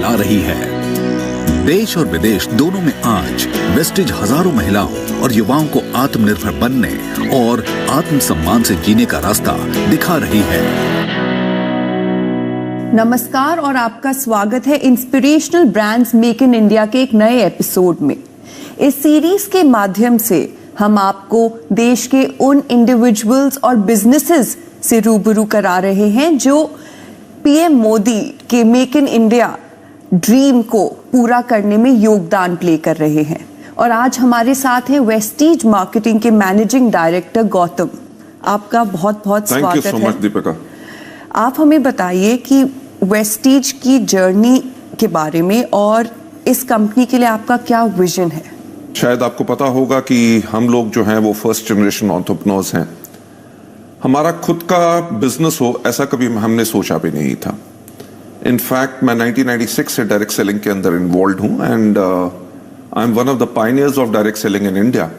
ला रही है। देश और विदेश दोनों में आज वेस्टिज हजारों महिलाओं और युवाओं को आत्मनिर्भर बनने और आत्मसम्मान से जीने का रास्ता दिखा रही है। नमस्कार और आपका स्वागत है inspirational brands make in India के एक नए एपिसोड में। इस सीरीज के माध्यम से हम आपको देश के उन इंडिविजुअल्स और बिजनेसेस से रूबरू करा रहे हैं जो पीएम मोदी के मेक इन इंडिया ड्रीम को पूरा करने में योगदान प्ले कर रहे हैं। और आज हमारे साथ हैं वेस्टीज मार्केटिंग के मैनेजिंग डायरेक्टर गौतम। आपका बहुत बहुत स्वागत है। Thank you so much Deepika. आप हमें बताइए कि वेस्टीज की जर्नी के बारे में और इस कंपनी के लिए आपका क्या विजन है। शायद आपको पता होगा कि हम लोग जो हैं वो फर्स्ट जनरेशन एंटरप्रेन्योर्स हैं। हमारा खुद का बिजनेस हो ऐसा कभी हमने सोचा भी नहीं था। इनफैक्ट मैं 1996 से डायरेक्ट सेलिंग के अंदर इन्वॉल्व हूं and I M one of the pioneers of direct selling in India.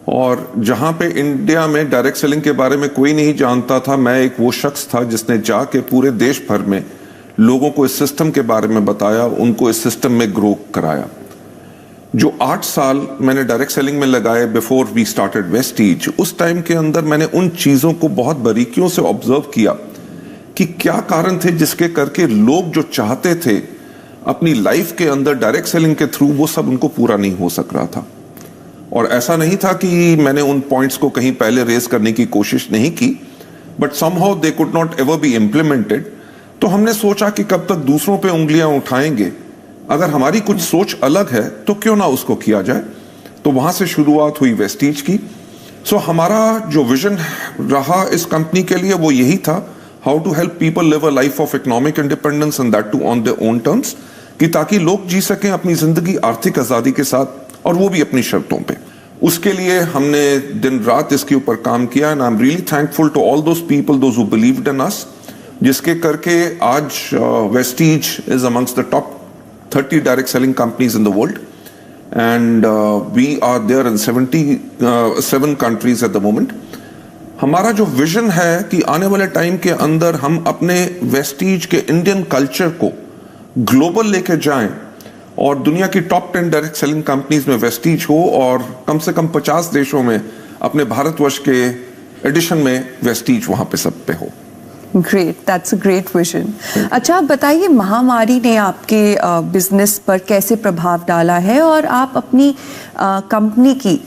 और जहां पे इंडिया में डायरेक्ट सेलिंग के बारे में कोई नहीं जानता था, मैं एक वो शख्स था जिसने जाके पूरे देश भर में लोगों को इस सिस्टम के बारे में बताया, उनको इस सिस्टम में ग्रो कराया। जो 8 साल मैंने डायरेक्ट सेलिंग में लगाए बिफोर वी स्टार्टेड वेस्टीज, उस टाइम के अंदर मैंने उन चीजों को बहुत बारीकियों से ऑब्जर्व किया कि क्या कारण थे जिसके करके लोग जो चाहते थे अपनी लाइफ के अंदर डायरेक्ट सेलिंग के थ्रू, वो सब उनको पूरा नहीं हो सक रहा था। और ऐसा नहीं था कि मैंने उन पॉइंट्स को कहीं पहले रेस करने की कोशिश नहीं की, but somehow they could not ever be implemented. तो हमने सोचा कि कब तक दूसरों पे उंगलियां उठाएंगे, अगर हमारी कुछ सोच अलग है तो क्यों ना उसको किया जाए। तो वहां से शुरुआत हुई वेस्टीज की। सो हमारा जो विजन रहा इस कंपनी के लिए वो यही था, how to help people live a life of economic independence and that too on their own terms, कि ताकि लोग जी सकें अपनी जिंदगी आर्थिक आजादी के साथ और वो भी अपनी शर्तों पे। उसके लिए हमने दिन रात इसके ऊपर काम किया and I am really thankful to all those people those who believed in us, जिसके करके आज Vestige is among the top 30 direct selling companies in the world and we are there in 77 countries at the moment. हमारा जो vision है कि आने वाले time के अंदर हम अपने वेस्टीज के इंडियन कल्चर को ग्लोबल लेके जाएं और दुनिया की टॉप 10 डायरेक्ट सेलिंग कंपनीज में वेस्टीज हो और कम से कम 50 देशों में अपने भारतवर्ष के एडिशन में वेस्टीज वहां पे सब पे हो। Great, that's a great vision. अच्छा, आप बताइए महामारी ने आपके बिजनेस पर कैसे प्रभाव डाला है और आप अपनी कंपनी की